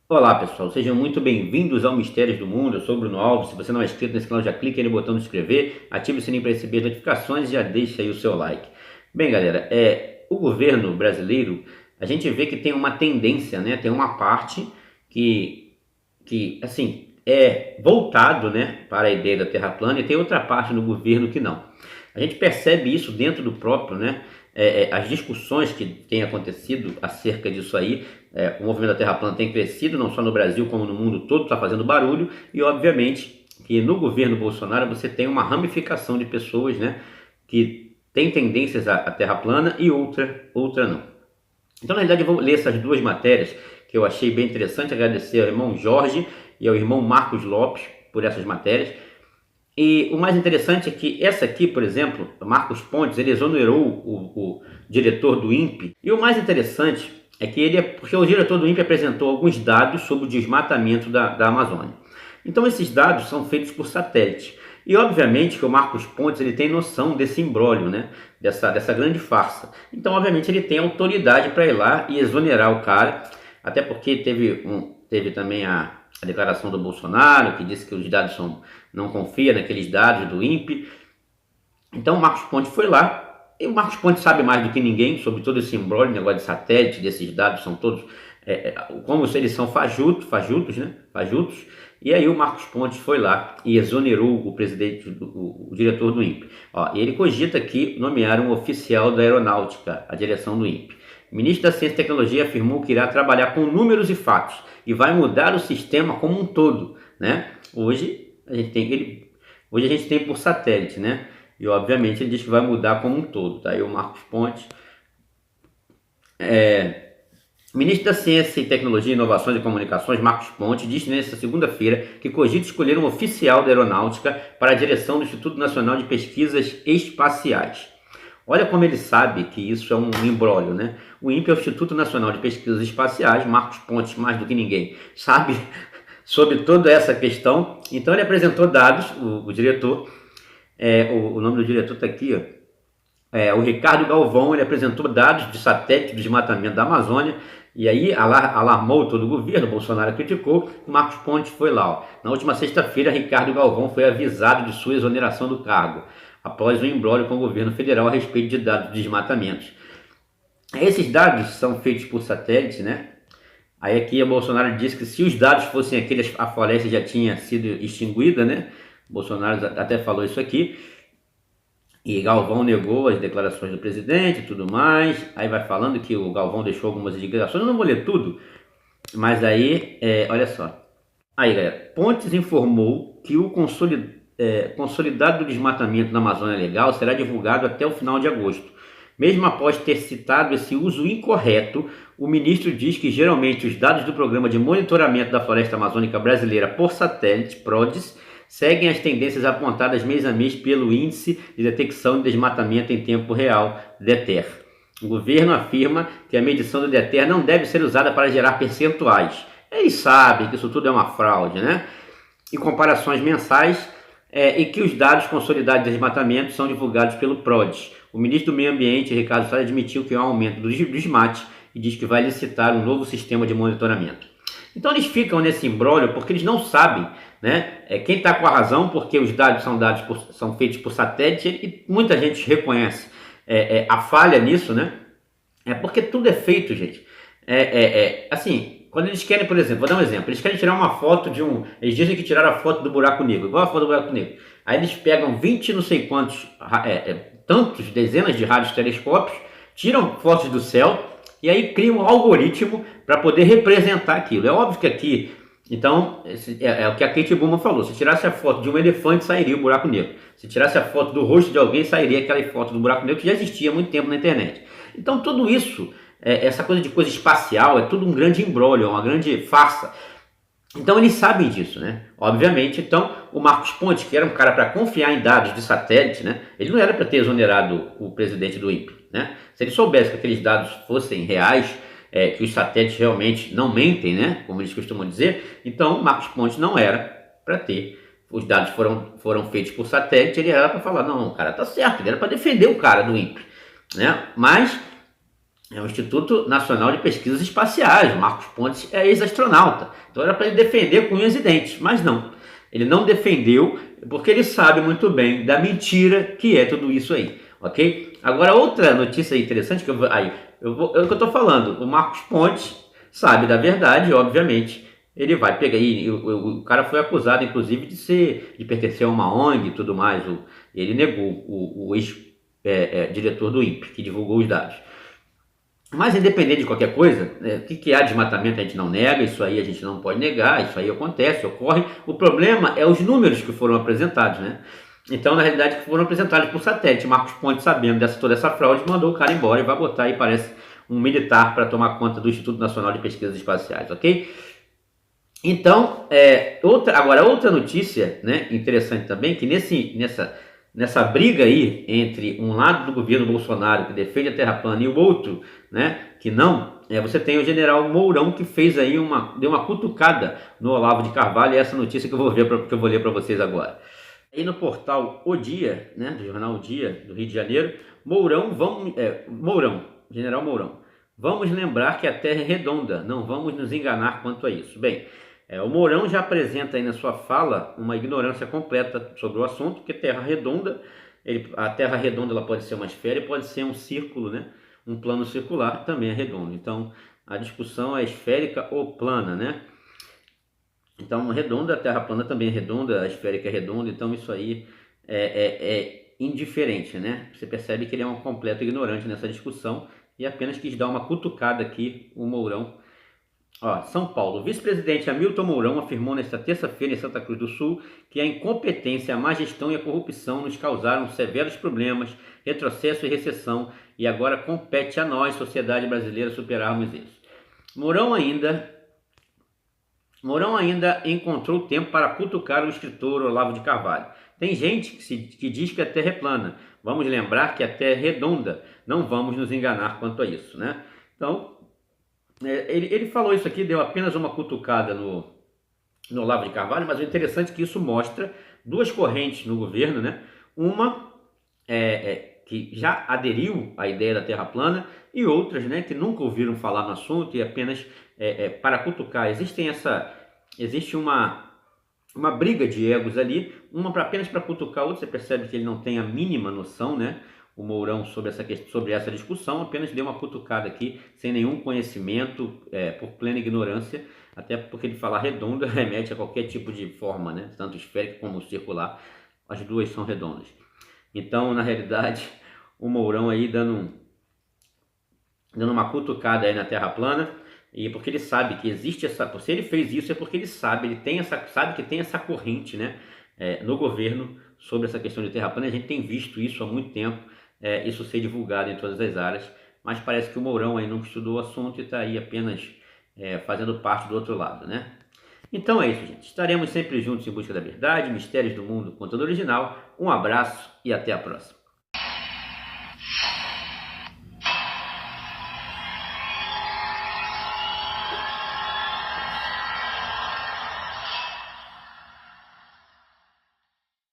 Olá pessoal, sejam muito bem-vindos ao Mistérios do Mundo. Eu sou o Bruno Alves. Se você não é inscrito nesse canal, já clique aí no botão de inscrever, ative o sininho para receber as notificações e já deixa aí o seu like. Bem, galera, o governo brasileiro, a gente vê que tem uma tendência, né? Tem uma parte que assim, é voltado, né, para a ideia da Terra plana, e tem outra parte no governo que não. A gente percebe isso dentro do próprio, né? As discussões que têm acontecido acerca disso aí, o movimento da Terra plana tem crescido, não só no Brasil, como no mundo todo, está fazendo barulho, e obviamente que no governo Bolsonaro você tem uma ramificação de pessoas, né, que tem tendências à Terra plana e outra não. Então, na realidade, eu vou ler essas duas matérias que eu achei bem interessante, agradecer ao irmão Jorge e ao irmão Marcos Lopes por essas matérias. E o mais interessante é que essa aqui, por exemplo, Marcos Pontes, ele exonerou o diretor do INPE. E o mais interessante é que porque o diretor do INPE apresentou alguns dados sobre o desmatamento da Amazônia. Então esses dados são feitos por satélite. E obviamente que o Marcos Pontes ele tem noção desse imbróglio, né? Dessa grande farsa. Então obviamente ele tem autoridade para ir lá e exonerar o cara, até porque teve também a declaração do Bolsonaro, que disse que os dados não confia naqueles dados do INPE. Então o Marcos Pontes foi lá, e o Marcos Pontes sabe mais do que ninguém sobre todo esse imbróglio, negócio de satélite, desses dados são todos, como se eles são fajutos, né? Fajutos. E aí o Marcos Pontes foi lá e exonerou o presidente, o diretor do INPE. Ó, ele cogita aqui nomear um oficial da aeronáutica, a direção do INPE. O ministro da Ciência e Tecnologia afirmou que irá trabalhar com números e fatos e vai mudar o sistema como um todo, né? Hoje a gente tem por satélite, né? E obviamente ele diz que vai mudar como um todo. Tá aí o Marcos Pontes. O ministro da Ciência e Tecnologia, Inovações e Comunicações, Marcos Pontes, disse nesta segunda-feira que cogita escolher um oficial da aeronáutica para a direção do Instituto Nacional de Pesquisas Espaciais. Olha como ele sabe que isso é um imbróglio, né? O INPE é o Instituto Nacional de Pesquisas Espaciais, Marcos Pontes, mais do que ninguém, sabe sobre toda essa questão. Então ele apresentou dados, o diretor, o nome do diretor está aqui, ó. O Ricardo Galvão, ele apresentou dados de satélite do desmatamento da Amazônia, e aí alarmou todo o governo, Bolsonaro criticou, o Marcos Pontes foi lá. Ó. Na última sexta-feira, Ricardo Galvão foi avisado de sua exoneração do cargo, após um imbróglio com o governo federal a respeito de dados de desmatamentos. Esses dados são feitos por satélite, né? Aí aqui o Bolsonaro disse que se os dados fossem aqueles, a floresta já tinha sido extinguida, né? Bolsonaro até falou isso aqui. E Galvão negou as declarações do presidente e tudo mais. Aí vai falando que o Galvão deixou algumas declarações. Eu não vou ler tudo, mas aí, olha só. Aí, galera, Pontes informou que o consolidado do desmatamento na Amazônia Legal será divulgado até o final de agosto. Mesmo após ter citado esse uso incorreto, o ministro diz que geralmente os dados do Programa de Monitoramento da Floresta Amazônica Brasileira por Satélite, PRODES, seguem as tendências apontadas mês a mês pelo Índice de Detecção de Desmatamento em Tempo Real, DETER. O governo afirma que a medição do DETER não deve ser usada para gerar percentuais. Eles sabem que isso tudo é uma fraude, né? E comparações mensais, e que os dados consolidados de desmatamento são divulgados pelo PRODES. O ministro do Meio Ambiente, Ricardo Salles, admitiu que há um aumento do desmate e diz que vai licitar um novo sistema de monitoramento. Então eles ficam nesse imbróglio porque eles não sabem, né? Quem está com a razão, porque os dados são feitos por satélite e muita gente reconhece a falha nisso, né? Porque tudo é feito, gente. Assim, quando eles querem, por exemplo, vou dar um exemplo, eles querem tirar uma foto eles dizem que tiraram a foto do buraco negro, igual a foto do buraco negro. Aí eles pegam 20 não sei quantos, tantos, dezenas de radiotelescópios, tiram fotos do céu e aí criam um algoritmo para poder representar aquilo. É óbvio que aqui, então, é o que a Kate Buma falou, se tirasse a foto de um elefante, sairia o buraco negro. Se tirasse a foto do rosto de alguém, sairia aquela foto do buraco negro que já existia há muito tempo na internet. Então tudo isso, essa coisa espacial, é tudo um grande imbróglio, uma grande farsa. Então eles sabem disso, né? Obviamente, então o Marcos Pontes, que era um cara para confiar em dados de satélite, né? Ele não era para ter exonerado o presidente do INPE, né? Se ele soubesse que aqueles dados fossem reais, que os satélites realmente não mentem, né? Como eles costumam dizer, então o Marcos Pontes não era para ter. Os dados foram feitos por satélite, ele era para falar, não, o cara tá certo, ele era para defender o cara do INPE, né? Mas É o Instituto Nacional de Pesquisas Espaciais. O Marcos Pontes é ex-astronauta. Então era para ele defender com unhas e dentes, mas não. Ele não defendeu porque ele sabe muito bem da mentira que é tudo isso aí, ok? Agora outra notícia interessante que é o que eu estou falando. O Marcos Pontes sabe da verdade, obviamente. Ele vai pegar o cara foi acusado, inclusive, de pertencer a uma ONG e tudo mais. Ele negou o ex-diretor do INPE, que divulgou os dados. Mas independente de qualquer coisa, o que há desmatamento a gente não nega, isso aí a gente não pode negar, isso aí acontece, ocorre. O problema é os números que foram apresentados, né? Então, na realidade, foram apresentados por satélite. Marcos Pontes, sabendo toda essa fraude, mandou o cara embora e vai botar aí, parece, um militar para tomar conta do Instituto Nacional de Pesquisas Espaciais, ok? Então, outra notícia, né, interessante também, que nessa briga aí entre um lado do governo Bolsonaro, que defende a Terra plana, e o outro, né, que não, você tem o general Mourão, que fez aí deu uma cutucada no Olavo de Carvalho, e essa notícia que eu vou ler para vocês agora. Aí no portal O Dia, né, do jornal O Dia, do Rio de Janeiro, general Mourão, vamos lembrar que a Terra é redonda, não vamos nos enganar quanto a isso. Bem, o Mourão já apresenta aí na sua fala uma ignorância completa sobre o assunto, que Terra redonda, a Terra redonda ela pode ser uma esfera e pode ser um círculo, né? Um plano circular também é redondo. Então, a discussão é esférica ou plana, né? Então, redonda, a Terra plana também é redonda, a esférica é redonda, então isso aí é indiferente, né? Você percebe que ele é um completo ignorante nessa discussão e apenas quis dar uma cutucada aqui, o Mourão. São Paulo. O vice-presidente Hamilton Mourão afirmou nesta terça-feira em Santa Cruz do Sul que a incompetência, a má gestão e a corrupção nos causaram severos problemas, retrocesso e recessão, e agora compete a nós, sociedade brasileira, superarmos isso. Mourão ainda encontrou tempo para cutucar o escritor Olavo de Carvalho. Tem gente que diz que a Terra é plana. Vamos lembrar que a Terra é redonda. Não vamos nos enganar quanto a isso, né? Então, ele falou isso aqui, deu apenas uma cutucada no Olavo de Carvalho, mas o interessante é que isso mostra duas correntes no governo, né? Uma que já aderiu à ideia da Terra plana e outras, né, que nunca ouviram falar no assunto e apenas para cutucar. Existe uma briga de egos ali, uma apenas para cutucar, outra você percebe que ele não tem a mínima noção, né? O Mourão sobre essa discussão apenas deu uma cutucada aqui, sem nenhum conhecimento, por plena ignorância, até porque ele falar redonda remete a qualquer tipo de forma, né? Tanto esférica como circular, as duas são redondas. Então, na realidade, o Mourão aí dando uma cutucada aí na Terra plana, e porque ele sabe que existe se ele fez isso é porque ele sabe que tem essa corrente, né, no governo sobre essa questão de Terra plana. A gente tem visto isso há muito tempo, isso ser divulgado em todas as áreas, mas parece que o Mourão aí não estudou o assunto e está aí apenas fazendo parte do outro lado, né? Então é isso, gente. Estaremos sempre juntos em busca da verdade, mistérios do mundo, conteúdo original. Um abraço e até a próxima.